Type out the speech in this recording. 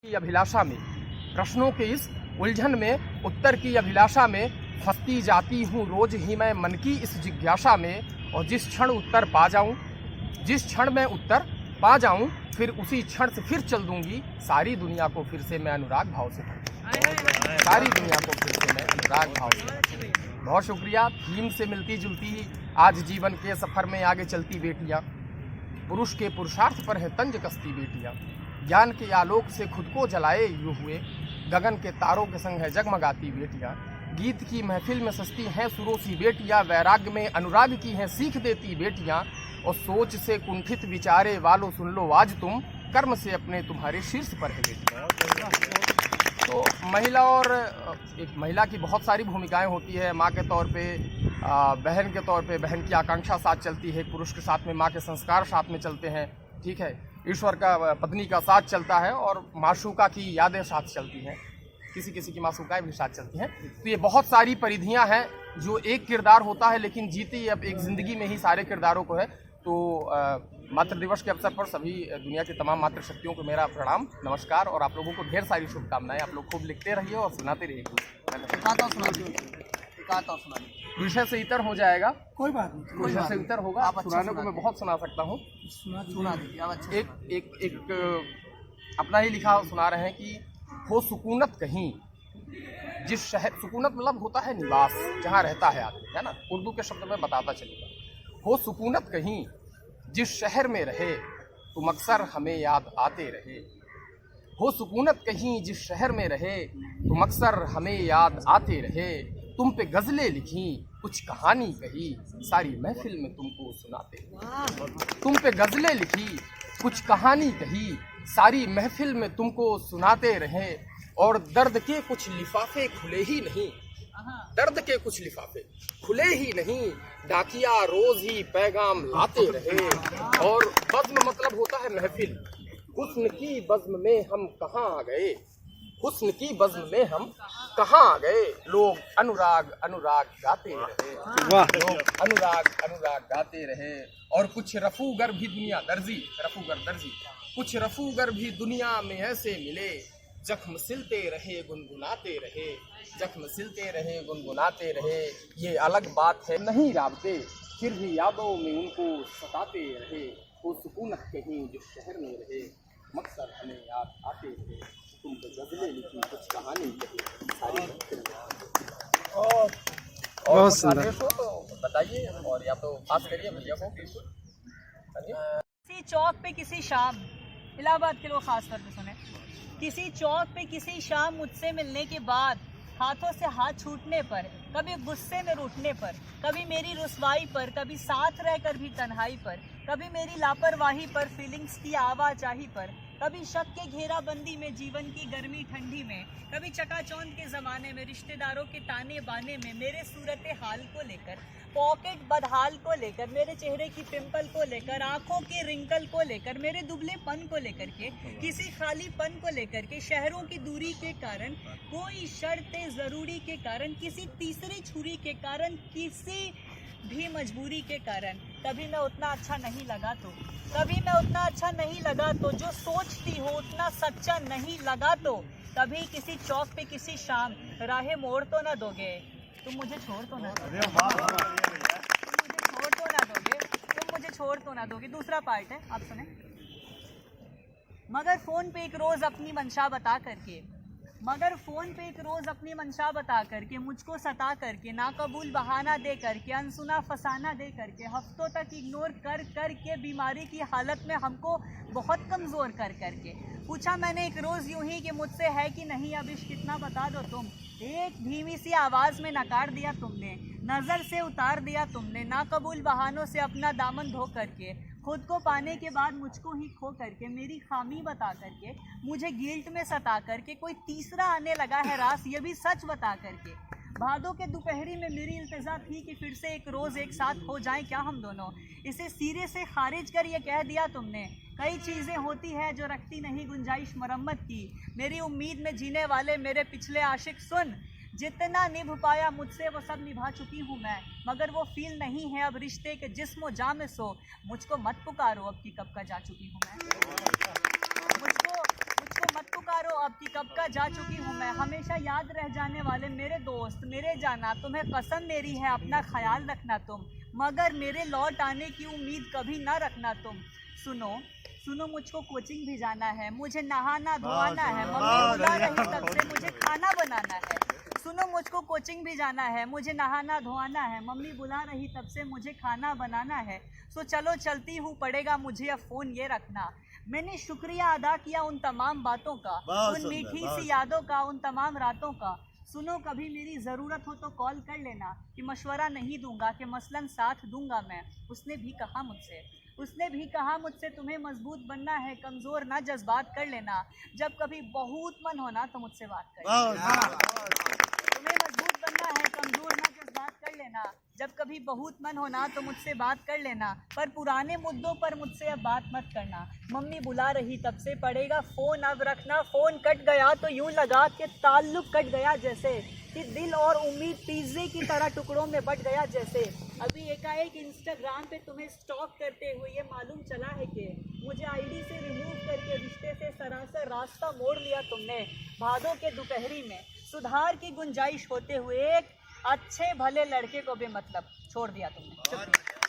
की अभिलाषा में, प्रश्नों के इस उलझन में, उत्तर की अभिलाषा में फंसती जाती हूँ रोज ही मैं मन की इस जिज्ञासा में। और जिस क्षण उत्तर पा जाऊँ, जिस क्षण मैं उत्तर पा जाऊँ, फिर उसी क्षण से फिर चल दूंगी सारी दुनिया को फिर से मैं अनुराग भाव से भर दूंगी। सारी दुनिया को फिर से मैं अनुराग भाव से भर दूंगी। बहुत शुक्रिया। थीम से मिलती जुलती ही आज जीवन के सफर में आगे चलती बेटियां, पुरुष के पुरुषार्थ पर है तंज कसती बेटियां, ज्ञान के आलोक से खुद को जलाए यूं हुए, गगन के तारों के संग है जगमगाती बेटियां, गीत की महफिल में सस्ती हैं सुरों सी बेटियां, वैराग्य में अनुराग की हैं सीख देती बेटियां, और सोच से कुंठित विचारे वालों सुन लो आज तुम, कर्म से अपने तुम्हारे शीर्ष पर है बेटियां। तो महिला और एक महिला की बहुत सारी भूमिकाएं होती है। माँ के तौर पे, बहन के तौर पे बहन की आकांक्षा साथ चलती है, पुरुष के साथ में माँ के संस्कार साथ में चलते हैं, ठीक है, ईश्वर का पत्नी का साथ चलता है, और माशूका की यादें साथ चलती हैं, किसी किसी की माशूकाएं भी साथ चलती हैं। तो ये बहुत सारी परिधियां हैं जो एक किरदार होता है लेकिन जीती अब एक ज़िंदगी में ही सारे किरदारों को है। तो मातृ दिवस के अवसर पर सभी दुनिया की तमाम मातृशक्तियों को मेरा प्रणाम, नमस्कार, और आप लोगों को ढेर सारी शुभकामनाएं। आप लोग खूब लिखते रहिए और सुनाते रहिए। विषय से इतर हो जाएगा, कोई बात नहीं, विषय से इतर होगा। सुनाने को मैं बहुत सुना सकता हूँ। एक अपना ही लिखा सुना रहे हैं कि हो सुकूनत कहीं जिस शहर, सुकूनत मतलब होता है निवास, जहाँ रहता है आदमी, है ना, उर्दू के शब्द में बताता चलेगा। हो सुकूनत कहीं जिस शहर में रहे तुम अक्सर हमें याद आते रहे, हो सुकूनत कहीं जिस शहर में रहे तुम अक्सर हमें याद आते रहे, तुम पे गज़लें लिखी कुछ कहानी कही सारी महफिल में तुमको सुनाते रहे, तुम पे गज़लें लिखी कुछ कहानी कही सारी महफिल में तुमको सुनाते रहे, और दर्द के कुछ लिफाफे खुले ही नहीं, दर्द के कुछ लिफाफे खुले ही नहीं, डाकिया रोज ही पैगाम लाते रहे, और बज़्म मतलब होता है महफिल, हुस्न की बज़्म में हम कहाँ आ गए, हुस्न की बज़्म में हम कहाँ आ गए, लोग अनुराग अनुराग गाते रहे, लोग अनुराग अनुराग गाते रहे, और कुछ रफूगर भी दुनिया दर्जी, रफूगर दर्जी, कुछ रफूगर भी दुनिया में ऐसे मिले, जख्म सिलते रहे गुनगुनाते रहे, जख्म सिलते रहे गुनगुनाते रहे, ये अलग बात है नहीं राबते, फिर भी यादों में उनको सताते रहे, वो सुकूनत कहीं जिस शहर में रहे, मकसद हमें याद आते रहे, तुम तो गज़लें लिखी कुछ कहानी कही सारी। और तो बताइए, और या तो पास करिए भैया को। किसी चौक पे किसी शाम, इलाहाबाद के लोग खास तौर पे सुने, किसी चौक पे किसी शाम मुझसे मिलने के बाद हाथों से हाथ छूटने पर, कभी गुस्से में रूठने पर, कभी मेरी रुसवाई पर, कभी साथ रहकर भी तन्हाई पर, कभी मेरी लापरवाही पर, फीलिंग्स की आवाजाही पर, कभी शक के घेराबंदी में, जीवन की गर्मी ठंडी में, कभी चकाचौंध के ज़माने में, रिश्तेदारों के ताने बाने में, मेरे सूरत हाल को लेकर, पॉकेट बदहाल को लेकर, मेरे चेहरे की पिंपल को लेकर, आंखों के रिंकल को लेकर, मेरे दुबलेपन को लेकर के, किसी खालीपन को लेकर के, शहरों की दूरी के कारण, कोई शर्त ज़रूरी के कारण, किसी तीसरी छुरी के कारण, किसी भी मजबूरी के कारण, कभी मैं उतना अच्छा नहीं लगा तो, कभी मैं उतना अच्छा नहीं लगा तो, जो सोचती हो उतना सच्चा नहीं लगा तो, कभी किसी चौक पे किसी शाम राहें मोड़ तो ना दोगे, तुम मुझे छोड़ तो ना दोगे, तुम मुझे छोड़ तो ना दोगे, तुम मुझे छोड़ तो ना दोगे। दूसरा पार्ट है, आप सुने। मगर फ़ोन पे एक रोज़ अपनी मंशा बता करके, मगर फ़ोन पे एक रोज़ अपनी मंशा बता करके, मुझको सता करके, नाकबूल बहाना दे करके, अनसुना फसाना दे करके, हफ्तों तक इग्नोर कर करके, बीमारी की हालत में हमको बहुत कमज़ोर कर करके, पूछा मैंने एक रोज़ यूं ही कि मुझसे है कि नहीं अब इश्क कितना बता दो तुम, एक धीमी सी आवाज़ में नकार दिया तुमने, नज़र से उतार दिया तुमने, नाकबूल बहानों से अपना दामन धो करके, खुद को पाने के बाद मुझको ही खो करके, मेरी खामी बता करके, मुझे गिल्ट में सता करके, कोई तीसरा आने लगा है रास ये भी सच बता करके, भादों के दोपहरी में मेरी इल्तिजा थी कि फिर से एक रोज़ एक साथ हो जाएं क्या हम दोनों, इसे सिरे से खारिज कर ये कह दिया तुमने, कई चीज़ें होती हैं जो रखती नहीं गुंजाइश मरम्मत की, मेरी उम्मीद में जीने वाले मेरे पिछले आशिक सुन, जितना निभ पाया मुझसे वो सब निभा चुकी हूँ मैं, मगर वो फील नहीं है अब रिश्ते के जिस्म जा में सो, मुझको मत पुकारो अब कि कब का जा चुकी हूँ मैं, मुझको मत पुकारो कब का जा चुकी हूँ मैं, हमेशा याद रह जाने वाले मेरे दोस्त, मेरे जाना, तुम्हें कसम मेरी है अपना ख्याल रखना तुम, मगर मेरे लौट आने की उम्मीद कभी ना रखना तुम। सुनो सुनो मुझको कोचिंग भी जाना है, मुझे नहाना धोआना है, मम्मी बुला रही तब से मुझे खाना बनाना है। सुनो मुझको कोचिंग भी जाना है, मुझे नहाना धोआना है, मम्मी बुला रही तब से मुझे खाना बनाना है। सो चलो चलती हूँ, पड़ेगा मुझे अब फ़ोन ये रखना। मैंने शुक्रिया अदा किया उन तमाम बातों का, उन मीठी सी यादों का, उन तमाम रातों का। सुनो कभी मेरी ज़रूरत हो तो कॉल कर लेना, कि मशवरा नहीं दूंगा, कि मसलन साथ दूंगा मैं। उसने भी कहा मुझसे तुम्हें मजबूत बनना है, कमज़ोर ना जज्बात कर लेना, जब कभी बहुत मन होना तो मुझसे बात कर लेना। तुम्हें मजबूत बनना है, कमज़ोर ना जज्बात कर लेना, जब कभी बहुत मन होना तो मुझसे बात कर लेना, पर पुराने मुद्दों पर मुझसे अब बात मत करना। मम्मी बुला रही तब से, पड़ेगा फ़ोन अब रखना। फ़ोन कट गया तो यूं लगा कि ताल्लुक़ कट गया जैसे, कि दिल और उम्मीद पिज़्ज़े की तरह टुकड़ों में बट गया जैसे। अभी एकाएक इंस्टाग्राम पे तुम्हें स्टॉक करते हुए ये मालूम चला है कि मुझे आईडी से रिमूव करके रिश्ते से सरासर रास्ता मोड़ लिया तुमने। भादों के दोपहरी में सुधार की गुंजाइश होते हुए एक अच्छे भले लड़के को भी मतलब छोड़ दिया तुमने। शुक्रिया।